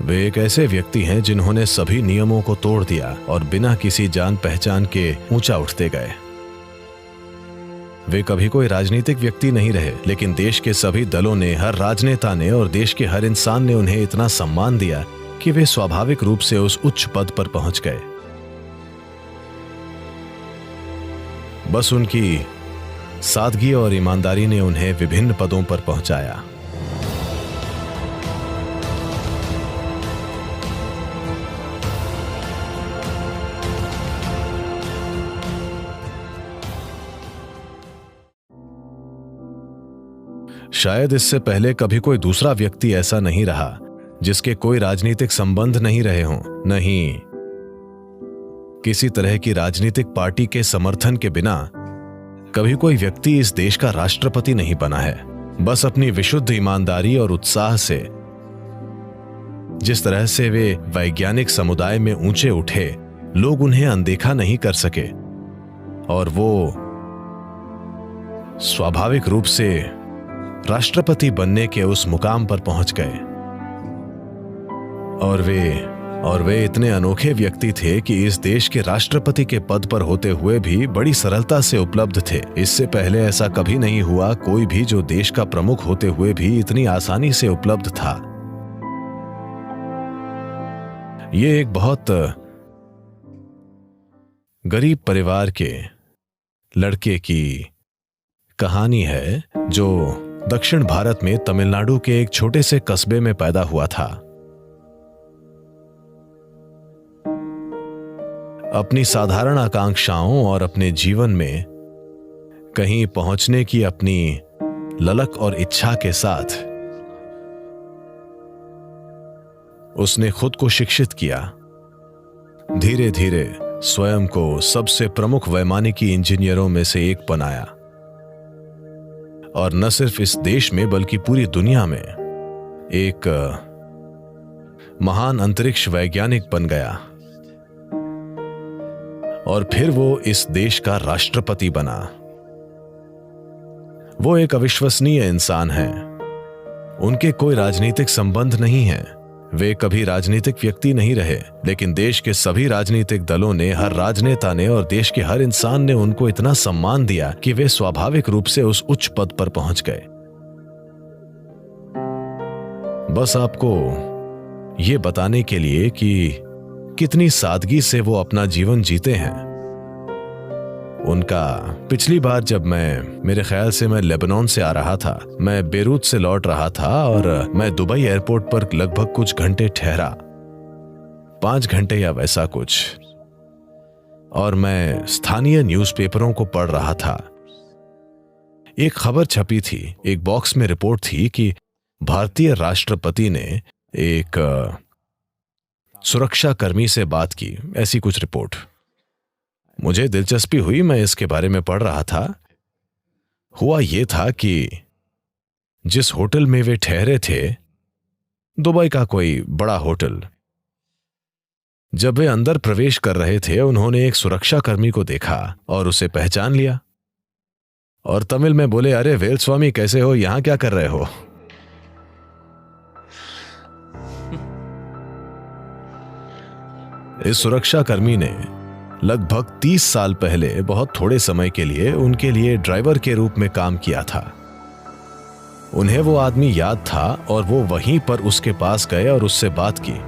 वे एक ऐसे व्यक्ति हैं जिन्होंने सभी नियमों को तोड़ दिया और बिना किसी जान पहचान के ऊंचा उठते गए। वे कभी कोई राजनीतिक व्यक्ति नहीं रहे, लेकिन देश के सभी दलों ने, हर राजनेता ने और देश के हर इंसान ने उन्हें इतना सम्मान दिया कि वे स्वाभाविक रूप से उस उच्च पद पर पहुंच गए। बस उनकी सादगी और ईमानदारी ने उन्हें विभिन्न पदों पर पहुंचाया। शायद इससे पहले कभी कोई दूसरा व्यक्ति ऐसा नहीं रहा जिसके कोई राजनीतिक संबंध नहीं रहे हों, नहीं किसी तरह की राजनीतिक पार्टी के समर्थन के बिना कभी कोई व्यक्ति इस देश का राष्ट्रपति नहीं बना है। बस अपनी विशुद्ध ईमानदारी और उत्साह से, जिस तरह से वे वैज्ञानिक समुदाय में ऊंचे उठे, लोग उन्हें अनदेखा नहीं कर सके और वो स्वाभाविक रूप से राष्ट्रपति बनने के उस मुकाम पर पहुंच गए। और वे इतने अनोखे व्यक्ति थे कि इस देश के राष्ट्रपति के पद पर होते हुए भी बड़ी सरलता से उपलब्ध थे। इससे पहले ऐसा कभी नहीं हुआ कोई भी जो देश का प्रमुख होते हुए भी इतनी आसानी से उपलब्ध था। ये एक बहुत गरीब परिवार के लड़के की कहानी है जो दक्षिण भारत में तमिलनाडु के एक छोटे से कस्बे में पैदा हुआ था। अपनी साधारण आकांक्षाओं और अपने जीवन में कहीं पहुंचने की अपनी ललक और इच्छा के साथ उसने खुद को शिक्षित किया। धीरे धीरे स्वयं को सबसे प्रमुख वैमानिकी इंजीनियरों में से एक बनाया और न सिर्फ इस देश में बल्कि पूरी दुनिया में एक महान अंतरिक्ष वैज्ञानिक बन गया। और फिर वो इस देश का राष्ट्रपति बना। वो एक अविश्वसनीय इंसान है। उनके कोई राजनीतिक संबंध नहीं है, वे कभी राजनीतिक व्यक्ति नहीं रहे, लेकिन देश के सभी राजनीतिक दलों ने, हर राजनेता ने और देश के हर इंसान ने उनको इतना सम्मान दिया कि वे स्वाभाविक रूप से उस उच्च पद पर पहुंच गए। बस आपको ये बताने के लिए कि कितनी सादगी से वो अपना जीवन जीते हैं। उनका पिछली बार जब मेरे ख्याल से मैं लेबनान से आ रहा था, मैं बेरूत से लौट रहा था और मैं दुबई एयरपोर्ट पर लगभग कुछ घंटे ठहरा, 5 घंटे या वैसा कुछ, और मैं स्थानीय न्यूज़पेपरों को पढ़ रहा था। एक खबर छपी थी, एक बॉक्स में रिपोर्ट थी कि भारतीय राष्ट्रपति ने एक सुरक्षा कर्मी से बात की, ऐसी कुछ रिपोर्ट। मुझे दिलचस्पी हुई, मैं इसके बारे में पढ़ रहा था। हुआ यह था कि जिस होटल में वे ठहरे थे, दुबई का कोई बड़ा होटल, जब वे अंदर प्रवेश कर रहे थे उन्होंने एक सुरक्षा कर्मी को देखा और उसे पहचान लिया और तमिल में बोले, अरे वेलस्वामी कैसे हो, यहां क्या कर रहे हो? इस सुरक्षा कर्मी ने लगभग 30 साल पहले बहुत थोड़े समय के लिए उनके लिए ड्राइवर के रूप में काम किया था। उन्हें वो आदमी याद था और वो वहीं पर उसके पास गए और उससे बात की।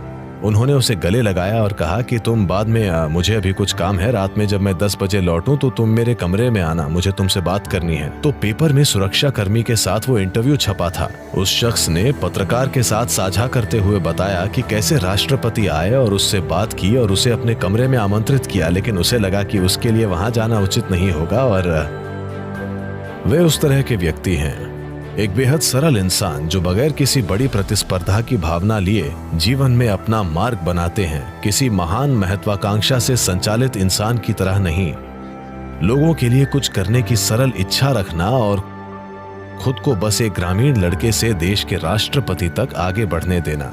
उन्होंने उसे गले लगाया और कहा कि तुम बाद में, मुझे अभी कुछ काम है, रात में जब मैं 10 बजे लौटूं तो तुम मेरे कमरे में आना, मुझे तुमसे बात करनी है। तो पेपर में सुरक्षा कर्मी के साथ वो इंटरव्यू छपा था। उस शख्स ने पत्रकार के साथ साझा करते हुए बताया कि कैसे राष्ट्रपति आए और उससे बात की और उसे अपने कमरे में आमंत्रित किया, लेकिन उसे लगा कि उसके लिए वहां जाना उचित नहीं होगा। और वे उस तरह के व्यक्ति हैं, एक बेहद सरल इंसान जो बगैर किसी बड़ी प्रतिस्पर्धा की भावना लिए जीवन में अपना मार्ग बनाते हैं। किसी महान महत्वाकांक्षा से संचालित इंसान की तरह नहीं, लोगों के लिए कुछ करने की सरल इच्छा रखना और खुद को बस एक ग्रामीण लड़के से देश के राष्ट्रपति तक आगे बढ़ने देना।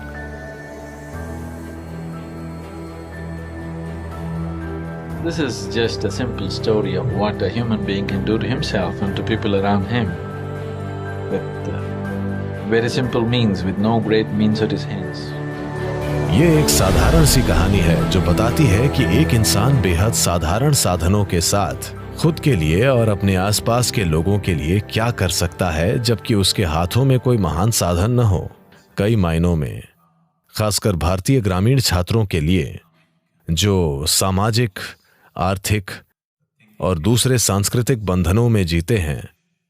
This is just a simple story of what a human being can do to himself and to people around him. With very simple means, with no great means at his hands. ये एक साधारण सी कहानी है जो बताती है कि एक इंसान बेहद साधारण साधनों के साथ खुद के लिए और अपने आसपास के लोगों के लिए क्या कर सकता है, जबकि उसके हाथों में कोई महान साधन न हो। कई मायनों में, खासकर भारतीय ग्रामीण छात्रों के लिए जो सामाजिक, आर्थिक और दूसरे सांस्कृतिक बंधनों में जीते हैं,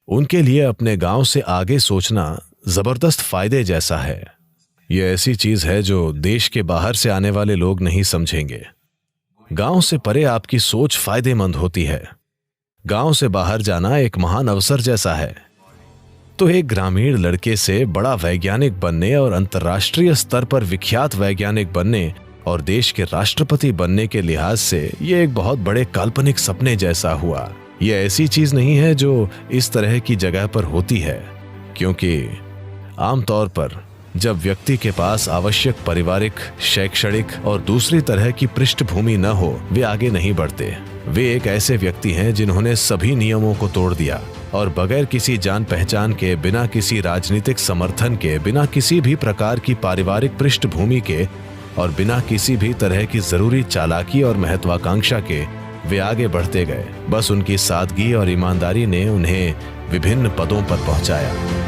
उनके लिए अपने गांव से आगे सोचना जबरदस्त फायदे जैसा है। यह ऐसी चीज है जो देश के बाहर से आने वाले लोग नहीं समझेंगे। गांव से परे आपकी सोच फायदेमंद होती है। गांव से बाहर जाना एक महान अवसर जैसा है। तो एक ग्रामीण लड़के से बड़ा वैज्ञानिक बनने और अंतर्राष्ट्रीय स्तर पर विख्यात वैज्ञानिक बनने और देश के राष्ट्रपति बनने के लिहाज से यह एक बहुत बड़े काल्पनिक सपने जैसा हुआ। यह ऐसी चीज नहीं है जो इस तरह की जगह पर होती है, क्योंकि आमतौर पर जब व्यक्ति के पास आवश्यक पारिवारिक, शैक्षणिक और दूसरी तरह की पृष्ठभूमि न हो, वे आगे नहीं बढ़ते। वे एक ऐसे व्यक्ति हैं जिन्होंने सभी नियमों को तोड़ दिया और बगैर किसी जान पहचान के, बिना किसी राजनीतिक समर्थन के, बिना किसी भी प्रकार की पारिवारिक पृष्ठभूमि के और बिना किसी भी तरह की जरूरी चालाकी और महत्वाकांक्षा के वे आगे बढ़ते गए। बस उनकी सादगी और ईमानदारी ने उन्हें विभिन्न पदों पर पहुंचाया।